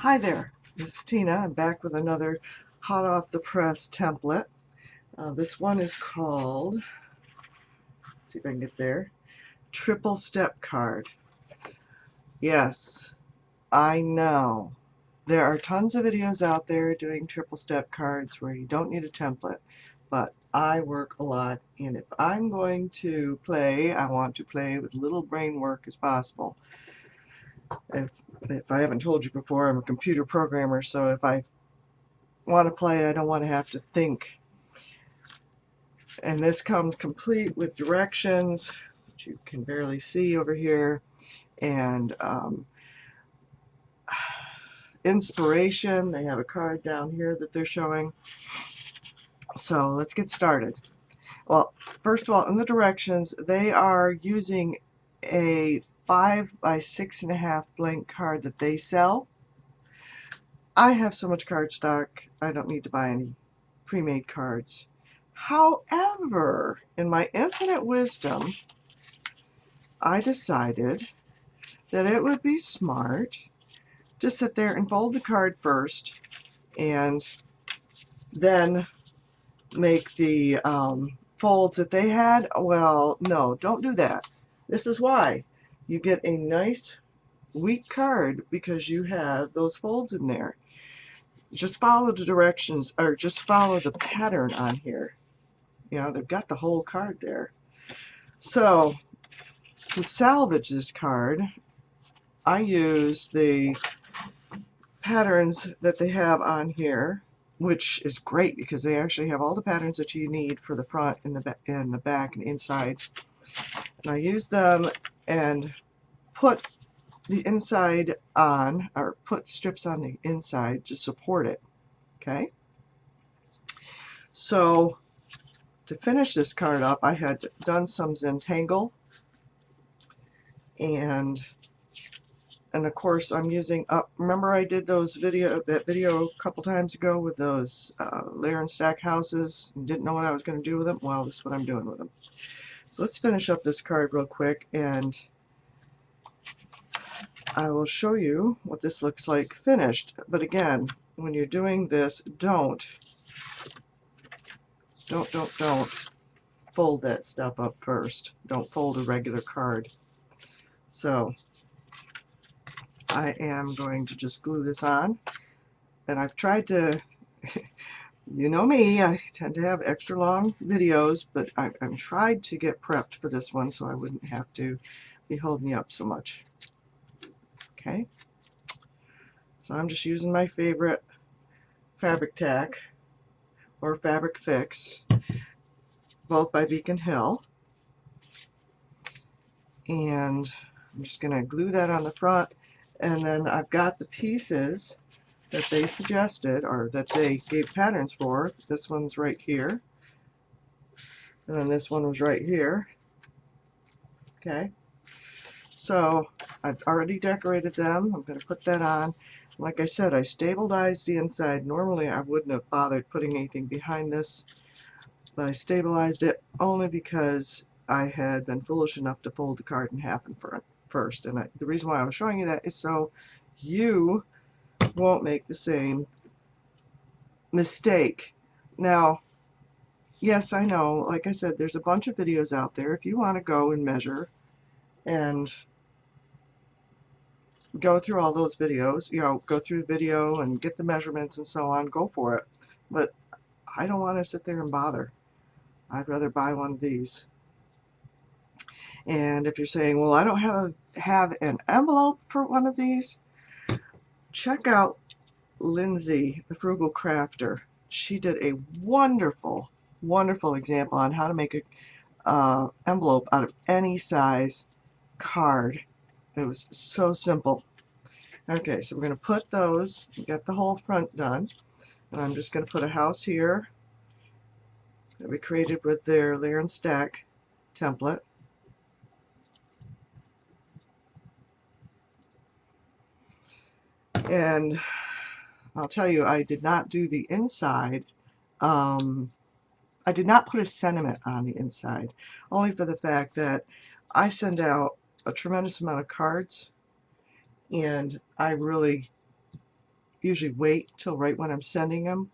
Hi there, this is Tina. I'm back with another hot off the press template. This one is called, let's see if I can get there, Triple Step Card. Yes, I know. There are tons of videos out there doing triple step cards where you don't need a template, but I work a lot, and if I'm going to play, I want to play with little brain work as possible. If I haven't told you before, I'm a computer programmer, so if I want to play, I don't want to have to think. And this comes complete with directions, which you can barely see over here, and inspiration. They have a card down here that they're showing. So let's get started. Well, first of all, in the directions, they are using a 5 by 6.5 blank card that they sell. I have so much card stock, I don't need to buy any pre-made cards. However, in my infinite wisdom, I decided that it would be smart to sit there and fold the card first and then make the folds that they had. Well, no, don't do that. This is why. You get a nice weak card because you have those folds in there. Just follow the directions, or just follow the pattern on here. You know, they've got the whole card there. So, to salvage this card, I use the patterns that they have on here, which is great because they actually have all the patterns that you need for the front and the back and insides. And I use them and put the inside on, or put strips on the inside to support it. Okay? So to finish this card up, I had done some Zentangle, and of course I'm using up. Remember I did that video a couple times ago with those layer and stack houses and didn't know what I was going to do with them? Well, this is what I'm doing with them. So let's finish up this card real quick, and I will show you what this looks like finished. But again, when you're doing this, don't fold that stuff up first. Don't fold a regular card. So I am going to just glue this on, and I've tried to, you know me, I tend to have extra long videos, but I've tried to get prepped for this one so I wouldn't have to be holding you up so much. Okay, so I'm just using my favorite fabric tack or fabric fix, both by Beacon Hill, and I'm just going to glue that on the front. And then I've got the pieces that they suggested, or that they gave patterns for. This one's right here, and then this one was right here. Okay, so I've already decorated them. I'm going to put that on. Like I said, I stabilized the inside. Normally I wouldn't have bothered putting anything behind this, but I stabilized it only because I had been foolish enough to fold the card in half in front first. And the reason why I was showing you that is so you won't make the same mistake. Now, yes, I know, like I said, there's a bunch of videos out there. If you want to go and measure and go through all those videos, you know, go through the video and get the measurements and so on, go for it. But I don't want to sit there and bother. I'd rather buy one of these. And if you're saying, well, I don't have an envelope for one of these, check out Lindsay, the Frugal Crafter. She did a wonderful, wonderful example on how to make a envelope out of any size card. It was so simple. Okay, so we're going to put those, get the whole front done, and I'm just going to put a house here that we created with their layer and stack template. And I'll tell you, I did not do the inside. I did not put a sentiment on the inside, only for the fact that I send out a tremendous amount of cards, and I really usually wait till right when I'm sending them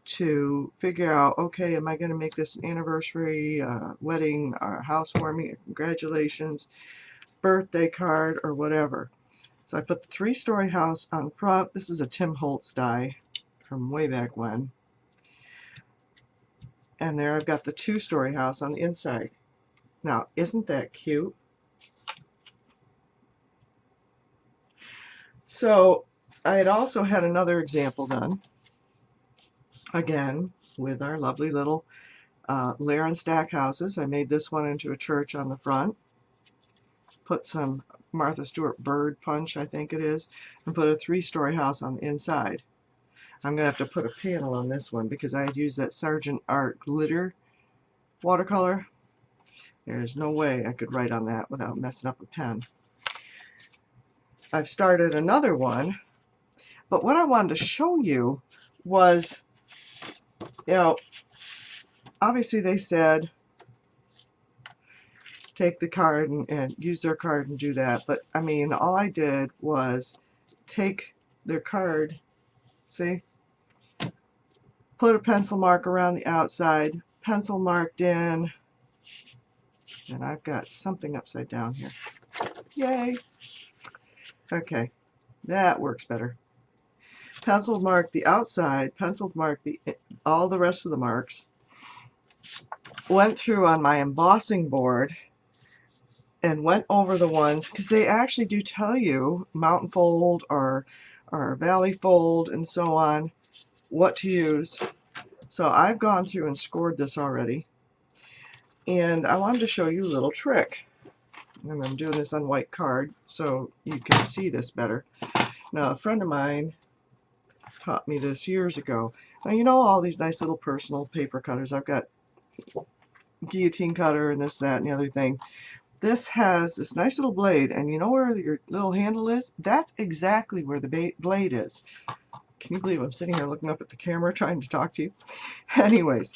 to figure out, okay, am I going to make this an anniversary, wedding, housewarming, congratulations, birthday card, or whatever. So I put the 3-story house on front. This is a Tim Holtz die from way back when. And there I've got the 2-story house on the inside. Now, isn't that cute? So I had also had another example done, again, with our lovely little layer and stack houses. I made this one into a church on the front, put some Martha Stewart bird punch, I think it is, and put a 3-story house on the inside. I'm going to have to put a panel on this one because I had used that Sargent Art glitter watercolor. There's no way I could write on that without messing up a pen. I've started another one, but what I wanted to show you was, obviously they said take the card and use their card and do that, but I mean, all I did was take their card, see, put a pencil mark around the outside, pencil marked in, and I've got something upside down here. Yay! Okay, that works better. Pencil marked the outside, pencil marked all the rest of the marks, went through on my embossing board and went over the ones, because they actually do tell you mountain fold or valley fold and so on, what to use. So I've gone through and scored this already, and I wanted to show you a little trick. And I'm doing this on white card so you can see this better. Now, a friend of mine taught me this years ago. Now, you know all these nice little personal paper cutters. I've got guillotine cutter and this, that, and the other thing. This has this nice little blade, and you know where your little handle is? That's exactly where the blade is. Can you believe I'm sitting here looking up at the camera trying to talk to you? Anyways,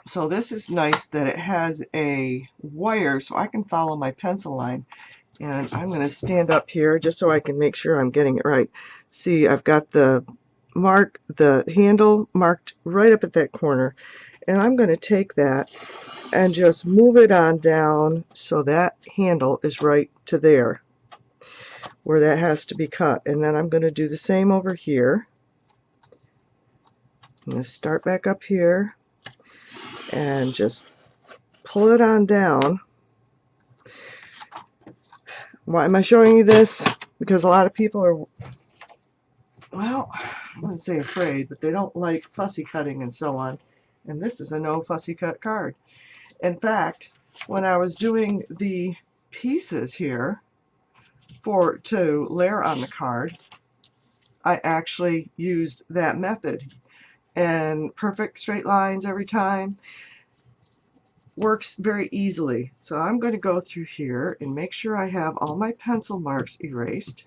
so this is nice that it has a wire so I can follow my pencil line. And I'm going to stand up here just so I can make sure I'm getting it right. See, I've got the handle marked right up at that corner. And I'm going to take that and just move it on down so that handle is right to there, where that has to be cut. And then I'm going to do the same over here. I'm going to start back up here and just pull it on down. Why am I showing you this? Because a lot of people are, well, I wouldn't say afraid, but they don't like fussy cutting and so on. And this is a no fussy cut card. In fact, when I was doing the pieces here to layer on the card, I actually used that method. And perfect straight lines every time. Works very easily. So I'm going to go through here and make sure I have all my pencil marks erased.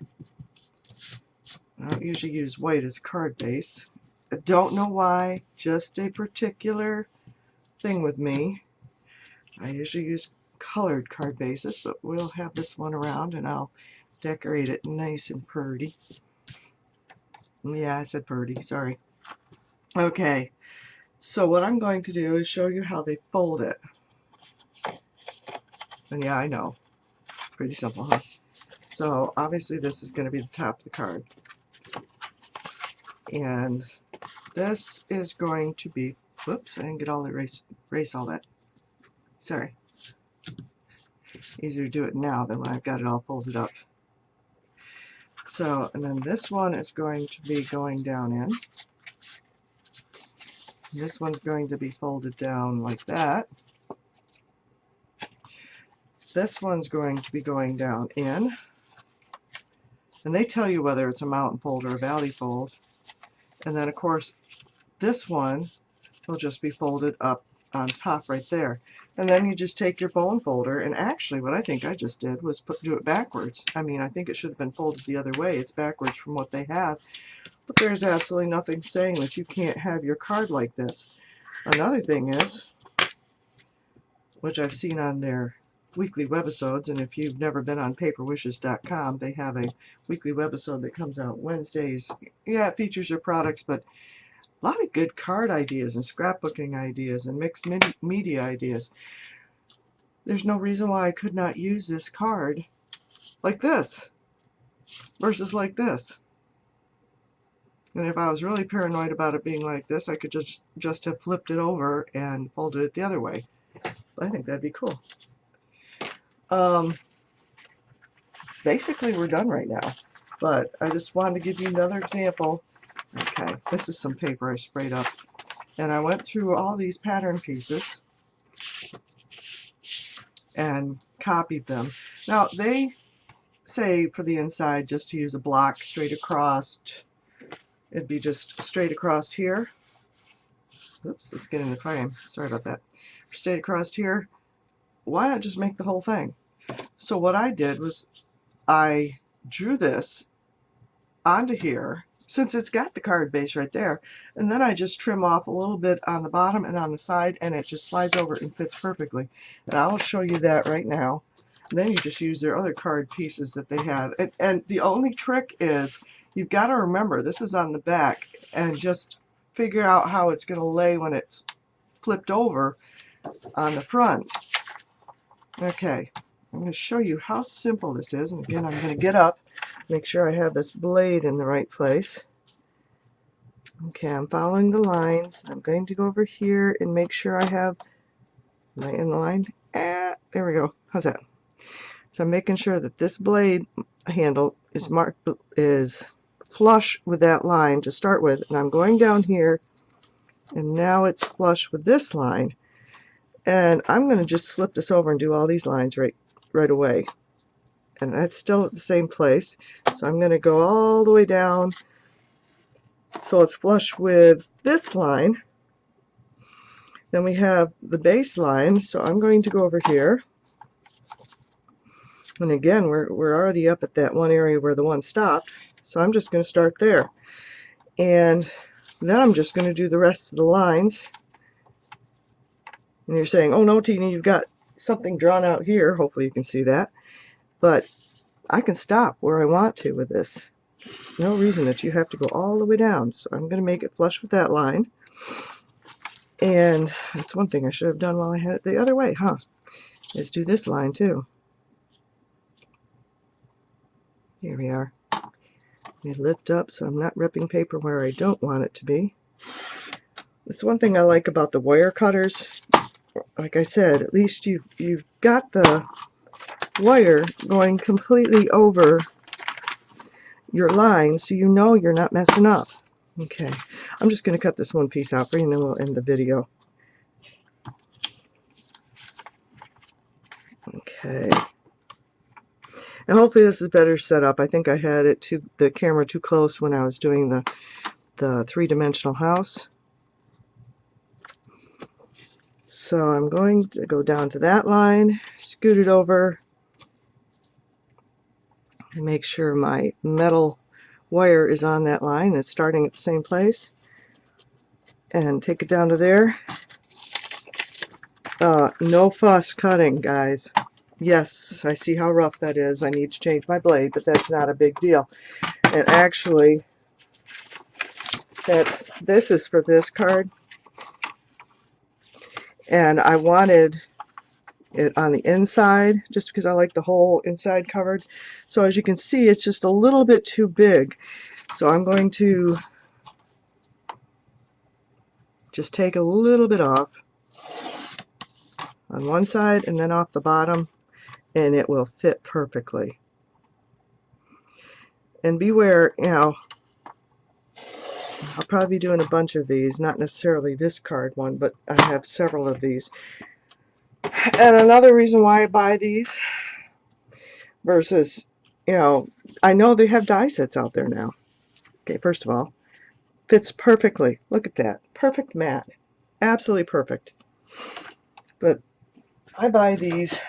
I don't usually use white as a card base. I don't know why, just a particular thing with me. I usually use colored card bases, but we'll have this one around and I'll decorate it nice and pretty. Yeah, I said pretty, sorry. Okay, so what I'm going to do is show you how they fold it. And yeah, I know. Pretty simple, huh? So obviously this is going to be the top of the card. And this is going to be, whoops, I didn't get all the erase all that. Sorry. Easier to do it now than when I've got it all folded up. So, and then this one is going to be going down in. This one's going to be folded down like that. This one's going to be going down in. And they tell you whether it's a mountain fold or a valley fold. And then, of course, this one will just be folded up on top right there. And then you just take your bone folder, and actually what I think I just did was do it backwards. I mean, I think it should have been folded the other way. It's backwards from what they have. But there's absolutely nothing saying that you can't have your card like this. Another thing is, which I've seen on their weekly webisodes, and if you've never been on paperwishes.com, they have a weekly webisode that comes out Wednesdays. Yeah, it features your products, but a lot of good card ideas and scrapbooking ideas and mixed media ideas. There's no reason why I could not use this card like this versus like this. And if I was really paranoid about it being like this, I could just have flipped it over and folded it the other way. I think that'd be cool. Basically, we're done right now. But I just wanted to give you another example. Okay, this is some paper I sprayed up. And I went through all these pattern pieces and copied them. Now, they say for the inside just to use a block straight across. It'd be just straight across here. Oops, let's get in the frame. Sorry about that. Straight across here. Why not just make the whole thing? So what I did was I drew this onto here, since it's got the card base right there, and then I just trim off a little bit on the bottom and on the side, and it just slides over and fits perfectly. And I'll show you that right now. And then you just use their other card pieces that they have. And the only trick is you've got to remember this is on the back, and just figure out how it's going to lay when it's flipped over on the front. Okay, I'm going to show you how simple this is. And again, I'm going to get up, make sure I have this blade in the right place. Okay, I'm following the lines. I'm going to go over here and make sure I have, am I in the line? There we go. How's that? So I'm making sure that this blade handle is marked, is flush with that line to start with, and I'm going down here, and now it's flush with this line, and I'm going to just slip this over and do all these lines right away, and that's still at the same place. So I'm going to go all the way down so it's flush with this line. Then we have the base line, so I'm going to go over here, and again we're already up at that one area where the one stopped, so I'm just going to start there, and then I'm just going to do the rest of the lines. And you're saying, oh no, Tina, you've got something drawn out here. Hopefully you can see that, but I can stop where I want to with this. There's no reason that you have to go all the way down, so I'm going to make it flush with that line. And that's one thing I should have done while I had it the other way, huh? Is do this line too. Here we are. Let me lift up so I'm not ripping paper where I don't want it to be. That's one thing I like about the wire cutters. Like I said, at least you've got the wire going completely over your line, so you know you're not messing up. Okay, I'm just going to cut this one piece out for you, and then we'll end the video. Okay. And hopefully this is better set up. I think I had the camera too close when I was doing the three-dimensional house. So I'm going to go down to that line, scoot it over, and make sure my metal wire is on that line. It's starting at the same place. And take it down to there. No fuss cutting, guys. Yes, I see how rough that is. I need to change my blade, but that's not a big deal. And actually, this is for this card. And I wanted it on the inside just because I like the whole inside covered. So as you can see, it's just a little bit too big. So I'm going to just take a little bit off on one side and then off the bottom, and it will fit perfectly. And beware, you know, I'll probably be doing a bunch of these, not necessarily this card one, but I have several of these. And another reason why I buy these versus, you know, I know they have die sets out there now. Okay, first of all, fits perfectly. Look at that. Perfect mat. Absolutely perfect. But I buy these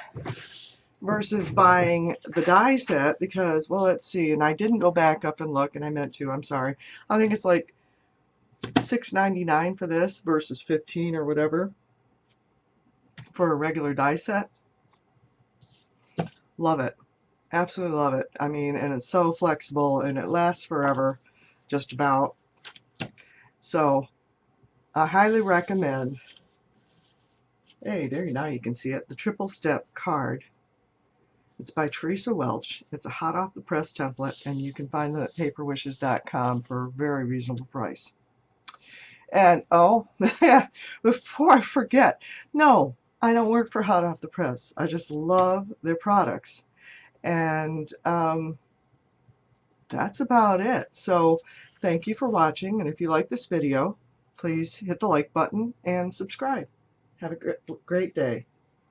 versus buying the die set because, well, let's see, and I didn't go back up and look, and I meant to, I'm sorry. I think it's like $6.99 for this versus $15 or whatever for a regular die set. Love it. Absolutely love it. I mean, and it's so flexible and it lasts forever, just about. So I highly recommend, hey, there, now you can see it, the Triple Step Card. It's by Teresa Welch. It's a hot off the press template, and you can find it at paperwishes.com for a very reasonable price. And oh, before I forget, no, I don't work for Hot Off the Press. I just love their products. And that's about it. So thank you for watching, and if you like this video, please hit the like button and subscribe. Have a great day.